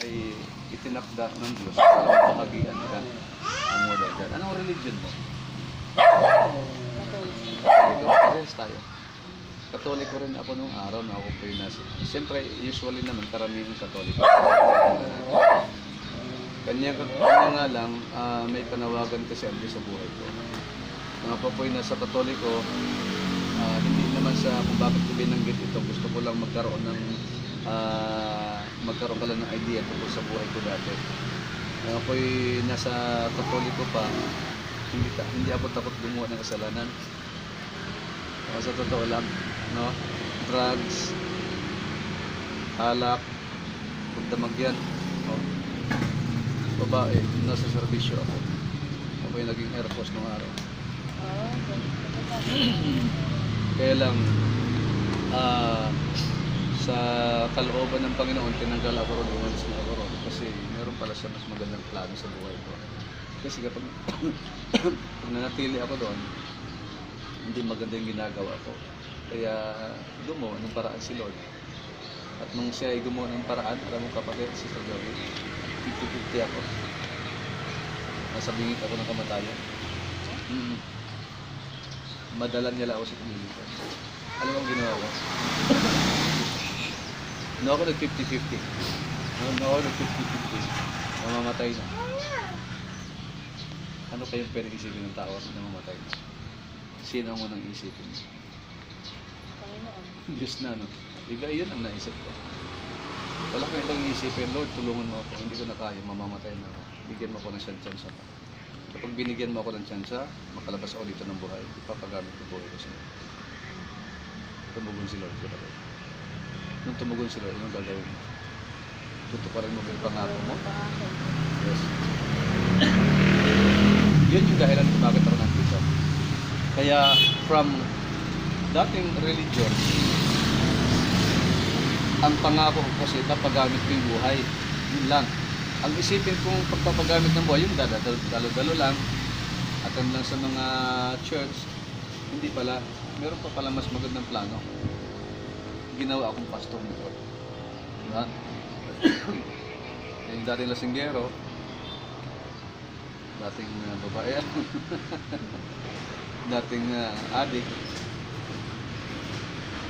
ay itinakda ng Diyos para makagian ka ang wala dyan. Anong religion mo? Katoliko. Parehas tayo. Katoliko rin ako nung araw na ako po yung nasa. Siyempre, usually naman, karamihan Katoliko. Kanya nga lang, may panawagan kasi ang Diyos sa buhay ko. Nung ako po yung nasa Katoliko, hindi naman sa kung bakit ko binanggit ito. Gusto ko lang magkaroon ka lang ng idea tungkol sa buhay ko dati. Nung ako'y nasa Katoliko pa, hindi ako takot gumawa ng kasalanan. Sa totoo lang, no? Drugs, alak, pagdamagyan, no? Babae, nasa serbisyo ako. Ako'y naging Air Force nung araw. Kaya lang, sa kalooban ng Panginoon, tinanggal ako ron, umalis na ako ron. Kasi meron pala siya mas magandang plano sa buhay ko. Kasi kapag nanatili ako doon, hindi maganda yung ginagawa ko. Kaya gumawa ng paraan si Lord. At nung siya ay gumawa ng paraan, alam mo kapatid, Sister Joey, 50-50 ako. Nasa bingit ako ng kamatayan. Madala niya lang ako sa pumilitan. Alam mo ang ginawa ko? No ako nag-50-50. No ako nag-50-50. Mamamatay na. Ano kayong pwede isipin ng tao na mamatay na? Sino ang unang isipin? Panginoon. Diyos na, no? Bigla yun ang naisip ko. Wala ko itong isipin, Lord, tulungan mo ako. Hindi ko na kaya, mamamatay na ako. Bigyan mo ako ng tsansa pa. Kapag binigyan mo ako ng tsansa, makalabas ako dito ng buhay, ipapagamit ko buhay ko sa Lord. Tumugon si Lord. Nung tumugon si Lord, anong gagawin mo? Tutuparin mo yung pangako mo? Yes. Yun yung dahilan kung bakit ako nandito. Kaya from dating religion, ang pangako ko kasi papagamit ko yung buhay. Yun lang. Ang isipin kong pagpapagamit ng buhay, yung dalo-dalo lang, attend lang sa mga church, hindi pala. Meron pa pala mas magandang plano. Ginawa akong pastor nito. Diba? Yung dating lasinggero, dating babae, dating adik.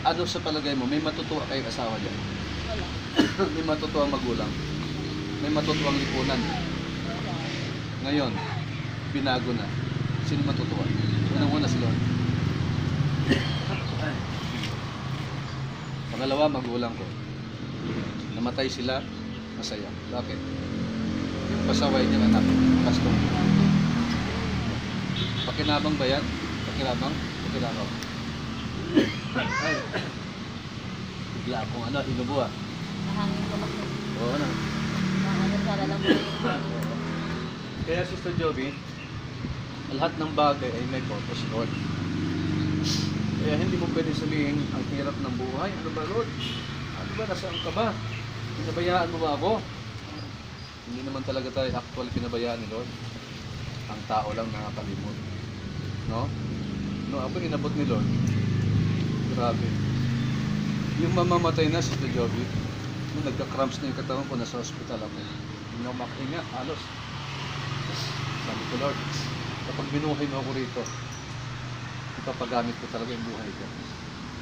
Ano sa palagay mo, may matutuwa kayong asawa dyan? Wala. May matutuwang magulang? May matutuwang lipunan? Ngayon, binago na. Sino matutuwa? Unang-una si Lord. Pangalawa, magulang ko. Namatay sila, masaya. Bakit? Yung pasaway niyang anak, pastor. Pakinabang ba yan? Pakinabang? Pakinabang. Ay. Bigla akong inubo ah. Nahangin ko lang. Oo na. Nahangin ka lang mo. Kaya Sister Joby, lahat ng bagay ay may purpose, Lord. Kaya hindi mo pwede sabihin ang hirap ng buhay. Ano ba, Lord? Ano ba? Nasaan ka ba? Pinabayaan mo ba ako? Hindi naman talaga tayo actual pinabayaan ni Lord. Ang tao lang nakakalimot. No? No, ako inabot ni Lord. Grabe. Yung mamamatay na, Sister Joby, nung nagka-cramps na yung katawan ko, nasa hospital ako. Hindi ako makahinga, halos. Sabi ko, Lord, kapag binuhay mo ako rito, ipapagamit ko talaga yung buhay ko.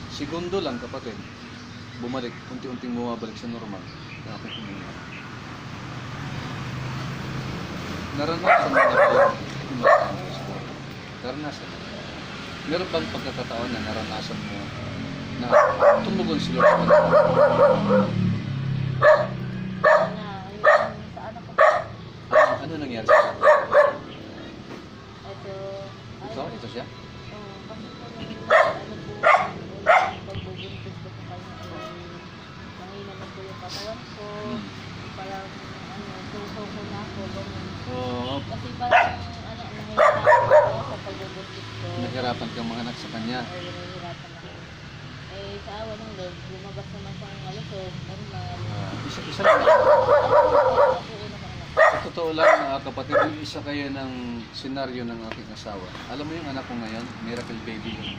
Segundo lang, kapatid, bumalik, unti-unting bumabalik sa normal na aking huminga. Naranasan mo na ba yung naranasan? Meron bang pagkakataon na naranasan mo na tumugon si Lord sa Sa anak ko. ano nangyari sa iyo? Ito. Ito siya? Kasi po pagbubuntis ko po kayo mahina na po yung katawan ko. Parang suso ko na ako. Oo. Kasi parang nahihirapan ako sa pagbubuntis ko. Nahirapan kang mga anak sa kanya. Oo, nahihirapan ako. Sa awa ng Lord, lumabas naman siyang malusog, normal. Isa lang. Ako una kang anak. Sa totoo lang, kapatid, yung isa kayo ng senaryo ng aking asawa. Alam mo yung anak ko ngayon, miracle baby yun.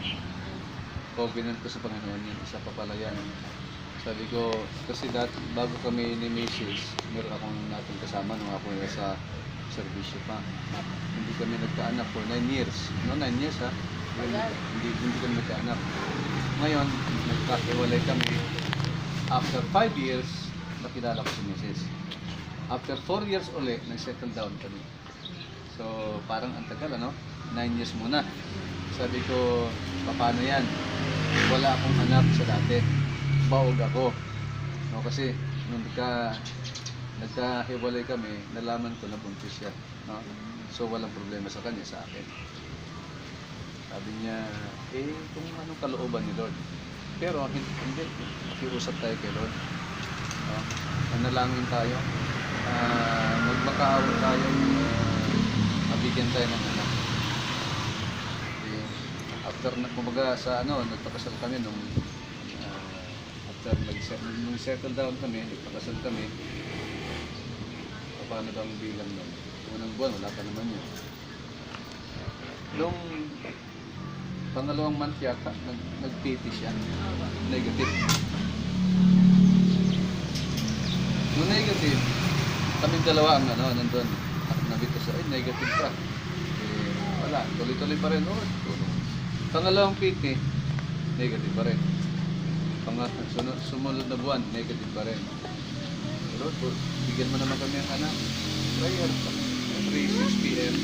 Covenant ko sa Panginoon yun, isa pa pala yan. Sabi ko, kasi bago kami ni Mrs., meron akong natin kasama nung ako sa servisyo pa. Hindi kami nagkaanak for 9 years. No, 9 years ha? Hindi kami nagkaanak. Ngayon, nagkakiwalay kami. After 5 years, nakilala ko si Mrs. After 4 years ulit, nag-settle down kami. So, parang ang tagal, ano? 9 years muna. Sabi ko, paano yan? Wala akong anak sa dati. Baog ako. No, kasi nung nagkahiwalay kami, nalaman ko na buntis siya. No? So, walang problema sa kanya, sa akin. Sabi niya, kung anong kalooban ni Lord. Pero hindi, makiusap tayo kay Lord. No? Manalangin tayo. Magmakaawa tayo. Mabigyan tayo ng anak. After, kumbaga sa nagpakasal kami nung after nung settle down kami, nagpakasal kami. Paano ba ang bilang nun? Unang buwan, wala pa naman yun. Nung pangalawang month yata, nag-PT siya. Negative. Nung negative, kaming dalawa ang nandun. Nabito siya, negative ka. Wala, tuloy-tuloy pa rin. Pangalawang PT, negative pa rin. Sumunod na buwan, negative pa rin. Pero bigyan mo naman kami ang anak. Prayer, 3, 6 p.m.